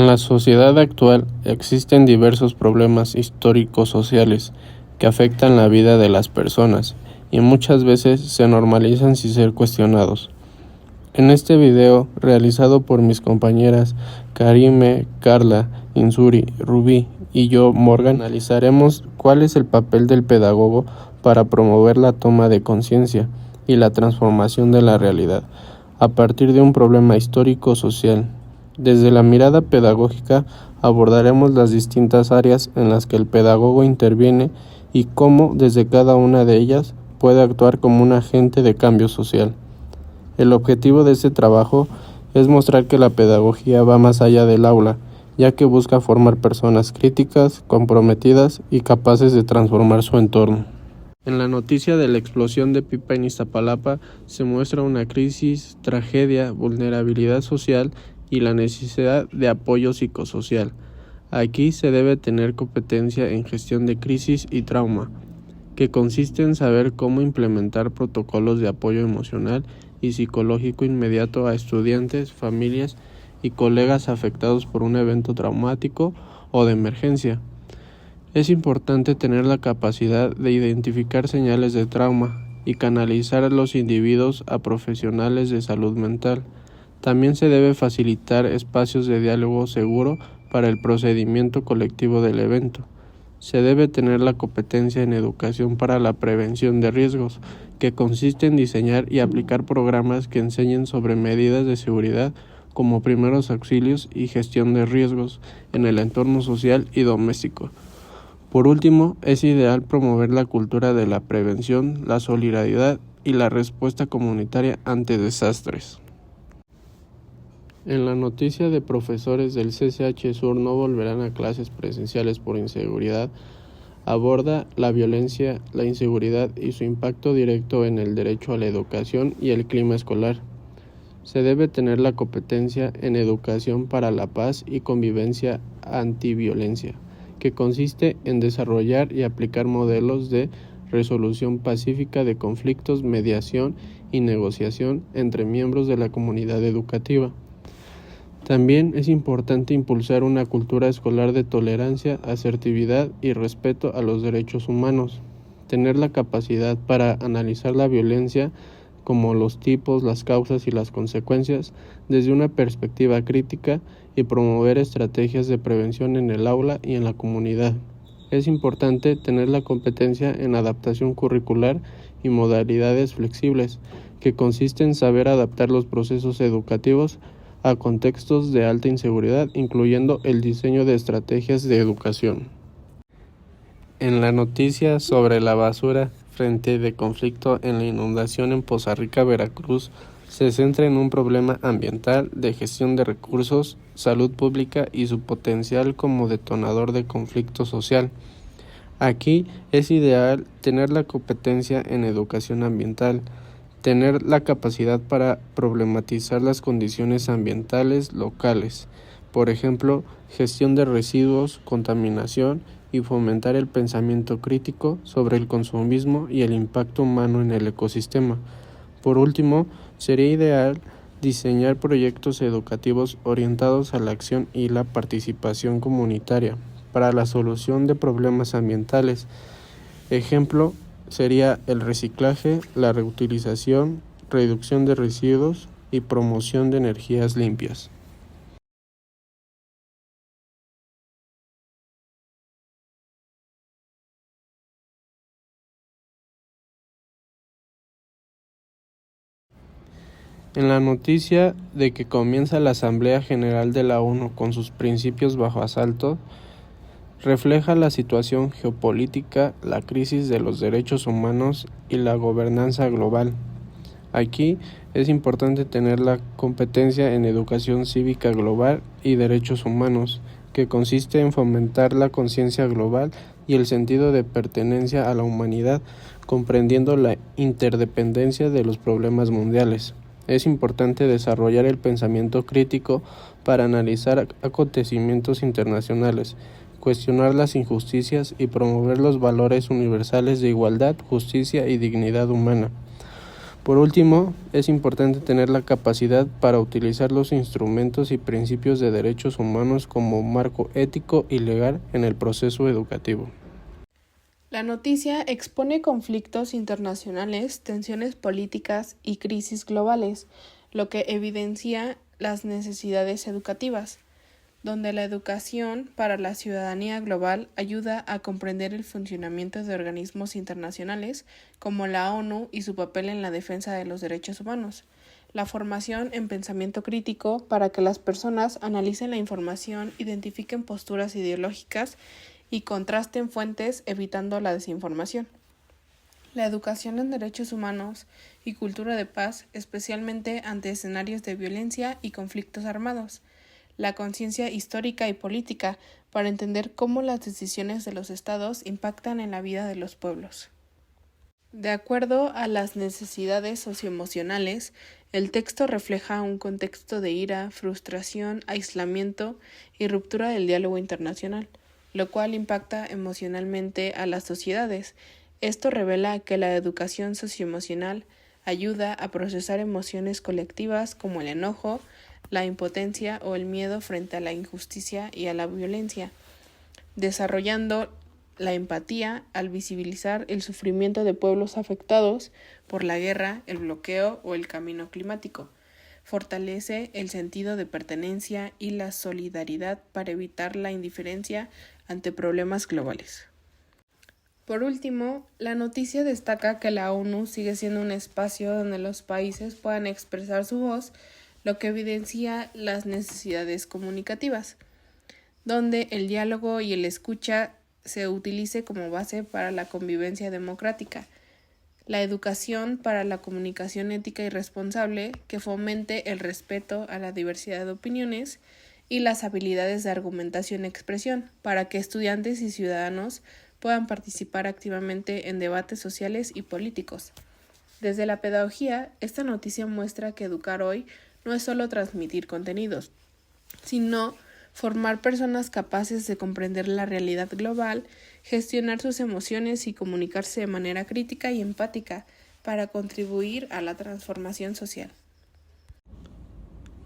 En la sociedad actual existen diversos problemas históricos sociales que afectan la vida de las personas y muchas veces se normalizan sin ser cuestionados. En este video, realizado por mis compañeras Karime, Carla, Insuri, Rubí y yo, Morgan, analizaremos cuál es el papel del pedagogo para promover la toma de conciencia y la transformación de la realidad a partir de un problema histórico social. Desde la mirada pedagógica abordaremos las distintas áreas en las que el pedagogo interviene y cómo desde cada una de ellas puede actuar como un agente de cambio social. El objetivo de este trabajo es mostrar que la pedagogía va más allá del aula, ya que busca formar personas críticas, comprometidas y capaces de transformar su entorno. En la noticia de la explosión de pipa en Iztapalapa se muestra una crisis, tragedia, vulnerabilidad social y la necesidad de apoyo psicosocial. Aquí se debe tener competencia en gestión de crisis y trauma, que consiste en saber cómo implementar protocolos de apoyo emocional y psicológico inmediato a estudiantes, familias y colegas afectados por un evento traumático o de emergencia. Es importante tener la capacidad de identificar señales de trauma y canalizar a los individuos a profesionales de salud mental. También se debe facilitar espacios de diálogo seguro para el procedimiento colectivo del evento. Se debe tener la competencia en educación para la prevención de riesgos, que consiste en diseñar y aplicar programas que enseñen sobre medidas de seguridad como primeros auxilios y gestión de riesgos en el entorno social y doméstico. Por último, es ideal promover la cultura de la prevención, la solidaridad y la respuesta comunitaria ante desastres. En la noticia de profesores del CCH Sur no volverán a clases presenciales por inseguridad, aborda la violencia, la inseguridad y su impacto directo en el derecho a la educación y el clima escolar. Se debe tener la competencia en educación para la paz y convivencia antiviolencia, que consiste en desarrollar y aplicar modelos de resolución pacífica de conflictos, mediación y negociación entre miembros de la comunidad educativa. También es importante impulsar una cultura escolar de tolerancia, asertividad y respeto a los derechos humanos. Tener la capacidad para analizar la violencia como los tipos, las causas y las consecuencias desde una perspectiva crítica y promover estrategias de prevención en el aula y en la comunidad. Es importante tener la competencia en adaptación curricular y modalidades flexibles, que consiste en saber adaptar los procesos educativos a contextos de alta inseguridad, incluyendo el diseño de estrategias de educación. En la noticia sobre la basura frente de conflicto en la inundación en Poza Rica, Veracruz, se centra en un problema ambiental, de gestión de recursos, salud pública y su potencial como detonador de conflicto social. Aquí es ideal tener la competencia en educación ambiental, tener la capacidad para problematizar las condiciones ambientales locales, por ejemplo, gestión de residuos, contaminación y fomentar el pensamiento crítico sobre el consumismo y el impacto humano en el ecosistema. Por último, sería ideal diseñar proyectos educativos orientados a la acción y la participación comunitaria para la solución de problemas ambientales. Ejemplo sería el reciclaje, la reutilización, reducción de residuos y promoción de energías limpias. En la noticia de que comienza la Asamblea General de la ONU con sus principios bajo asalto, refleja la situación geopolítica, la crisis de los derechos humanos y la gobernanza global. Aquí es importante tener la competencia en educación cívica global y derechos humanos, que consiste en fomentar la conciencia global y el sentido de pertenencia a la humanidad, comprendiendo la interdependencia de los problemas mundiales. Es importante desarrollar el pensamiento crítico para analizar acontecimientos internacionales, cuestionar las injusticias y promover los valores universales de igualdad, justicia y dignidad humana. Por último, es importante tener la capacidad para utilizar los instrumentos y principios de derechos humanos como marco ético y legal en el proceso educativo. La noticia expone conflictos internacionales, tensiones políticas y crisis globales, lo que evidencia las necesidades educativas, donde la educación para la ciudadanía global ayuda a comprender el funcionamiento de organismos internacionales como la ONU y su papel en la defensa de los derechos humanos, la formación en pensamiento crítico para que las personas analicen la información, identifiquen posturas ideológicas y contrasten fuentes evitando la desinformación. La educación en derechos humanos y cultura de paz, especialmente ante escenarios de violencia y conflictos armados. La conciencia histórica y política para entender cómo las decisiones de los estados impactan en la vida de los pueblos. De acuerdo a las necesidades socioemocionales, el texto refleja un contexto de ira, frustración, aislamiento y ruptura del diálogo internacional, lo cual impacta emocionalmente a las sociedades. Esto revela que la educación socioemocional ayuda a procesar emociones colectivas como el enojo, la impotencia o el miedo frente a la injusticia y a la violencia, desarrollando la empatía al visibilizar el sufrimiento de pueblos afectados por la guerra, el bloqueo o el cambio climático. Fortalece el sentido de pertenencia y la solidaridad para evitar la indiferencia ante problemas globales. Por último, la noticia destaca que la ONU sigue siendo un espacio donde los países puedan expresar su voz, lo que evidencia las necesidades comunicativas, donde el diálogo y el escucha se utilice como base para la convivencia democrática, la educación para la comunicación ética y responsable que fomente el respeto a la diversidad de opiniones y las habilidades de argumentación y expresión para que estudiantes y ciudadanos puedan participar activamente en debates sociales y políticos. Desde la pedagogía, esta noticia muestra que educar hoy no es solo transmitir contenidos, sino formar personas capaces de comprender la realidad global, gestionar sus emociones y comunicarse de manera crítica y empática para contribuir a la transformación social.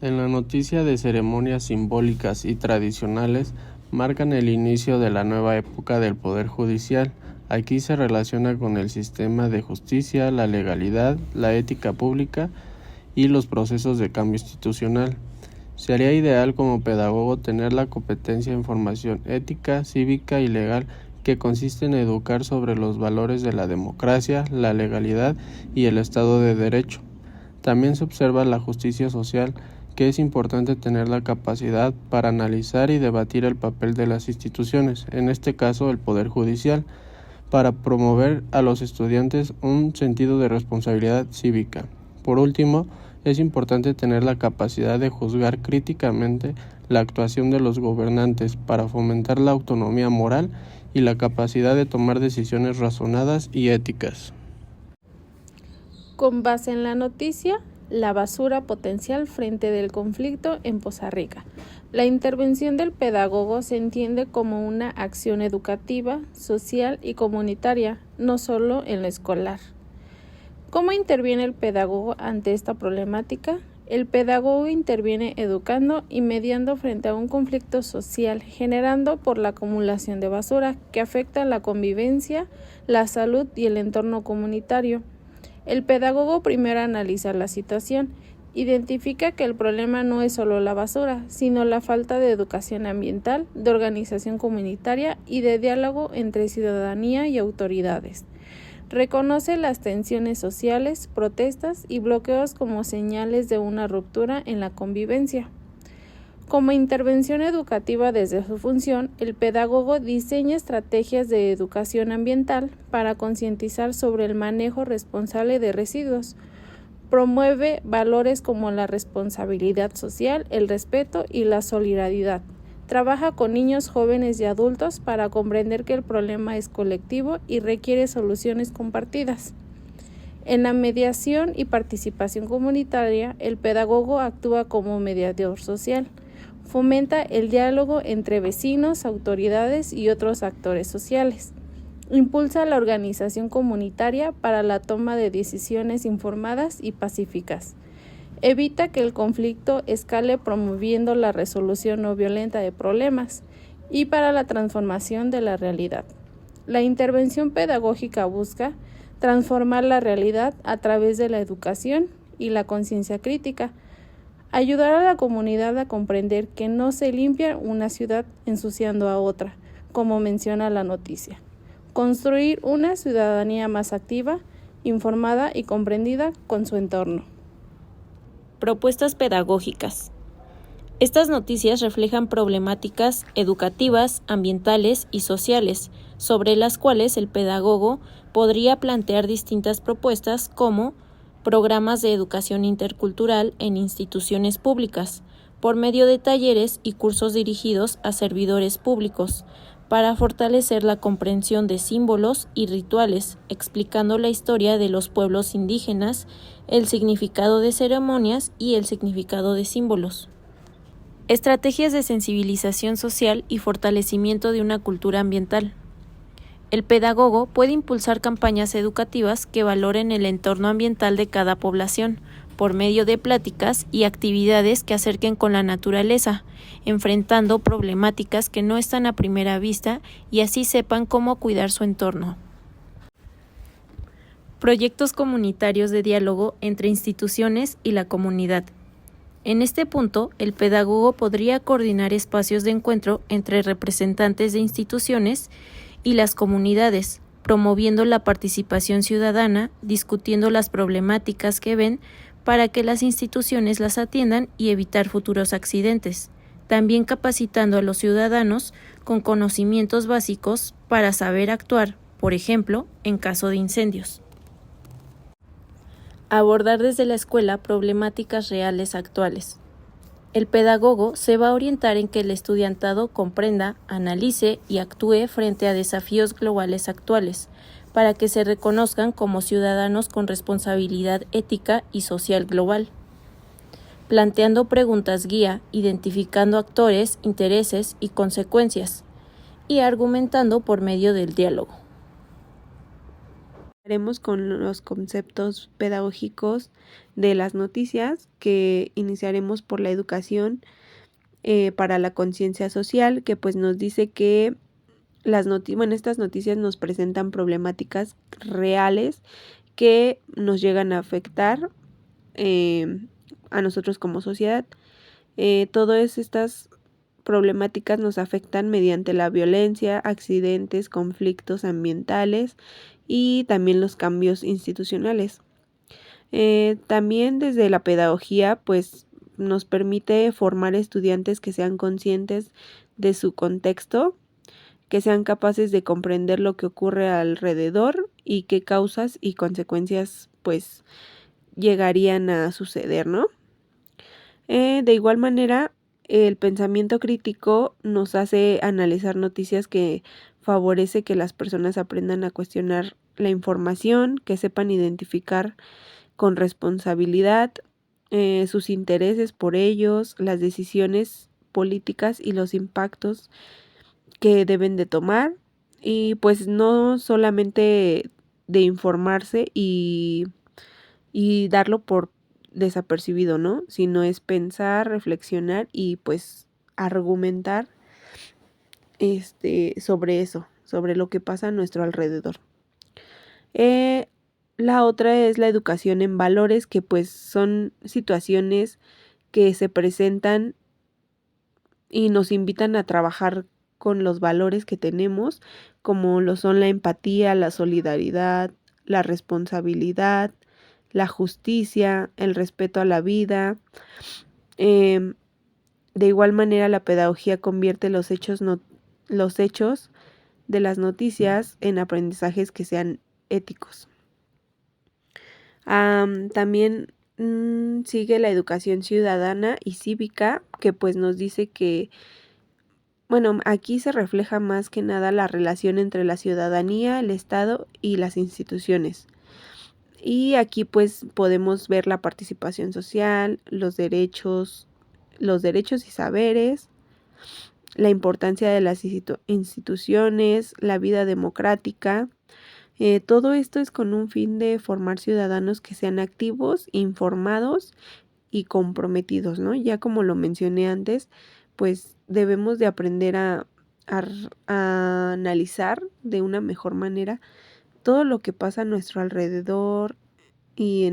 En la noticia de ceremonias simbólicas y tradicionales marcan el inicio de la nueva época del Poder Judicial. Aquí se relaciona con el sistema de justicia, la legalidad, la ética pública y los procesos de cambio institucional. Sería ideal como pedagogo tener la competencia en formación ética, cívica y legal que consiste en educar sobre los valores de la democracia, la legalidad y el Estado de Derecho. También se observa la justicia social, que es importante tener la capacidad para analizar y debatir el papel de las instituciones, en este caso el Poder Judicial, para promover a los estudiantes un sentido de responsabilidad cívica. Por último, es importante tener la capacidad de juzgar críticamente la actuación de los gobernantes para fomentar la autonomía moral y la capacidad de tomar decisiones razonadas y éticas. Con base en la noticia, la basura potencial frente del conflicto en Poza Rica. La intervención del pedagogo se entiende como una acción educativa, social y comunitaria, no solo en lo escolar. ¿Cómo interviene el pedagogo ante esta problemática? El pedagogo interviene educando y mediando frente a un conflicto social generando por la acumulación de basura que afecta la convivencia, la salud y el entorno comunitario. El pedagogo primero analiza la situación, identifica que el problema no es solo la basura, sino la falta de educación ambiental, de organización comunitaria y de diálogo entre ciudadanía y autoridades. Reconoce las tensiones sociales, protestas y bloqueos como señales de una ruptura en la convivencia. Como intervención educativa desde su función, el pedagogo diseña estrategias de educación ambiental para concientizar sobre el manejo responsable de residuos. Promueve valores como la responsabilidad social, el respeto y la solidaridad. Trabaja con niños, jóvenes y adultos para comprender que el problema es colectivo y requiere soluciones compartidas. En la mediación y participación comunitaria, el pedagogo actúa como mediador social. Fomenta el diálogo entre vecinos, autoridades y otros actores sociales. Impulsa la organización comunitaria para la toma de decisiones informadas y pacíficas. Evita que el conflicto escale promoviendo la resolución no violenta de problemas y para la transformación de la realidad. La intervención pedagógica busca transformar la realidad a través de la educación y la conciencia crítica, ayudar a la comunidad a comprender que no se limpia una ciudad ensuciando a otra, como menciona la noticia. Construir una ciudadanía más activa, informada y comprendida con su entorno. Propuestas pedagógicas. Estas noticias reflejan problemáticas educativas, ambientales y sociales, sobre las cuales el pedagogo podría plantear distintas propuestas como programas de educación intercultural en instituciones públicas, por medio de talleres y cursos dirigidos a servidores públicos, para fortalecer la comprensión de símbolos y rituales, explicando la historia de los pueblos indígenas, el significado de ceremonias y el significado de símbolos. Estrategias de sensibilización social y fortalecimiento de una cultura ambiental. El pedagogo puede impulsar campañas educativas que valoren el entorno ambiental de cada población, por medio de pláticas y actividades que acerquen con la naturaleza, enfrentando problemáticas que no están a primera vista y así sepan cómo cuidar su entorno. Proyectos comunitarios de diálogo entre instituciones y la comunidad. En este punto, el pedagogo podría coordinar espacios de encuentro entre representantes de instituciones y las comunidades, promoviendo la participación ciudadana, discutiendo las problemáticas que ven para que las instituciones las atiendan y evitar futuros accidentes. También capacitando a los ciudadanos con conocimientos básicos para saber actuar, por ejemplo, en caso de incendios. Abordar desde la escuela problemáticas reales actuales. El pedagogo se va a orientar en que el estudiantado comprenda, analice y actúe frente a desafíos globales actuales, para que se reconozcan como ciudadanos con responsabilidad ética y social global. Planteando preguntas guía, identificando actores, intereses y consecuencias, y argumentando por medio del diálogo. Haremos con los conceptos pedagógicos de las noticias, que iniciaremos por la educación para la conciencia social, que pues nos dice que estas noticias nos presentan problemáticas reales que nos llegan a afectar a nosotros como sociedad. Todas estas problemáticas nos afectan mediante la violencia, accidentes, conflictos ambientales y también los cambios institucionales. También desde la pedagogía, pues nos permite formar estudiantes que sean conscientes de su contexto, que sean capaces de comprender lo que ocurre alrededor y qué causas y consecuencias pues llegarían a suceder, ¿no? De igual manera, el pensamiento crítico nos hace analizar noticias, que favorece que las personas aprendan a cuestionar la información, que sepan identificar con responsabilidad sus intereses por ellos, las decisiones políticas y los impactos que deben de tomar, y pues no solamente de informarse y darlo por desapercibido, ¿no? Sino es pensar, reflexionar y pues argumentar sobre eso, sobre lo que pasa a nuestro alrededor. La otra es la educación en valores, que pues son situaciones que se presentan y nos invitan a trabajar con los valores que tenemos, como lo son la empatía, la solidaridad, la responsabilidad, la justicia, el respeto a la vida. De igual manera, la pedagogía convierte los hechos de las noticias en aprendizajes que sean éticos. También sigue la educación ciudadana y cívica, que pues nos dice que, bueno, aquí se refleja más que nada la relación entre la ciudadanía, el Estado y las instituciones. Y aquí pues podemos ver la participación social, los derechos y saberes, la importancia de las instituciones, la vida democrática. Todo esto es con un fin de formar ciudadanos que sean activos, informados y comprometidos, ¿no? Ya como lo mencioné antes, pues debemos de aprender a analizar de una mejor manera todo lo que pasa a nuestro alrededor y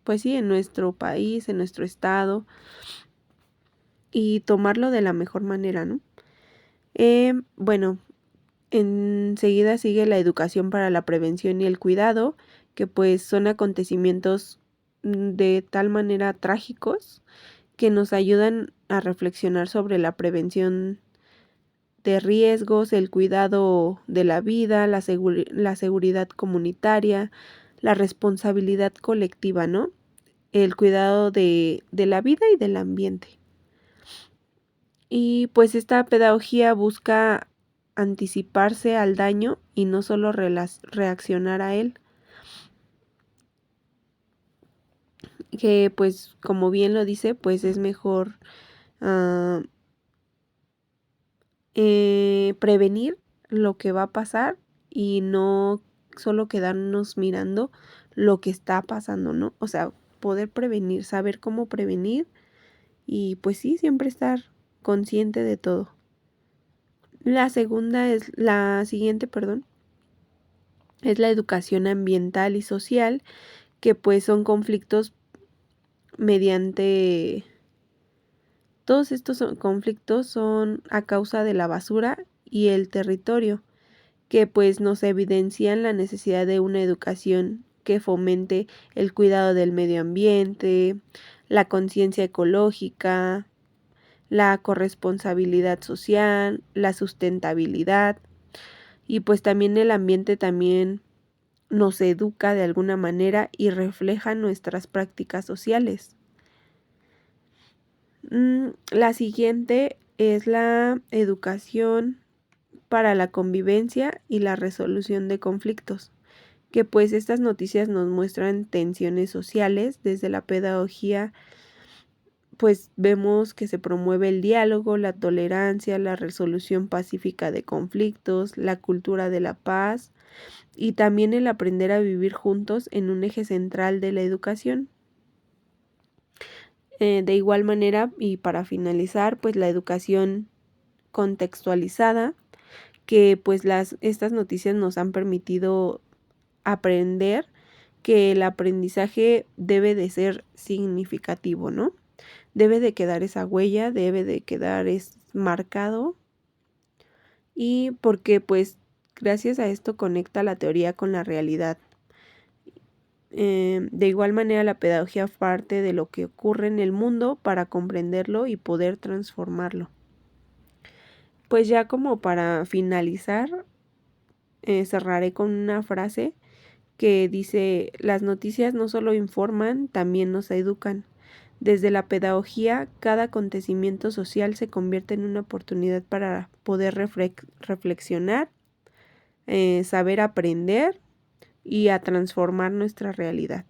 pues sí, en nuestro país, en nuestro estado, y tomarlo de la mejor manera, ¿no? Bueno, enseguida sigue la educación para la prevención y el cuidado, que pues son acontecimientos de tal manera trágicos que nos ayudan a reflexionar sobre la prevención de riesgos, el cuidado de la vida, la seguridad comunitaria, la responsabilidad colectiva, ¿no? El cuidado de la vida y del ambiente. Y pues esta pedagogía busca anticiparse al daño y no solo reaccionar a él. Que pues como bien lo dice, pues es mejor prevenir lo que va a pasar y no solo quedarnos mirando lo que está pasando, ¿no? O sea, poder prevenir, saber cómo prevenir y pues sí, siempre estar consciente de todo. La siguiente, es la educación ambiental y social, que pues son conflictos todos estos conflictos son a causa de la basura y el territorio, que pues nos evidencian la necesidad de una educación que fomente el cuidado del medio ambiente, la conciencia ecológica, la corresponsabilidad social, la sustentabilidad, y pues también el ambiente también nos educa de alguna manera y refleja nuestras prácticas sociales. La siguiente es la educación para la convivencia y la resolución de conflictos, que pues estas noticias nos muestran tensiones sociales. Desde la pedagogía pues vemos que se promueve el diálogo, la tolerancia, la resolución pacífica de conflictos, la cultura de la paz y también el aprender a vivir juntos en un eje central de la educación. De igual manera, y para finalizar, pues la educación contextualizada, que pues estas noticias nos han permitido aprender que el aprendizaje debe de ser significativo, ¿no? Debe de quedar esa huella, debe de quedar marcado, y porque pues gracias a esto conecta la teoría con la realidad. De igual manera, la pedagogía parte de lo que ocurre en el mundo para comprenderlo y poder transformarlo. Pues ya como para finalizar, cerraré con una frase que dice: las noticias no solo informan, también nos educan. Desde la pedagogía, cada acontecimiento social se convierte en una oportunidad para poder reflexionar, saber aprender y a transformar nuestra realidad.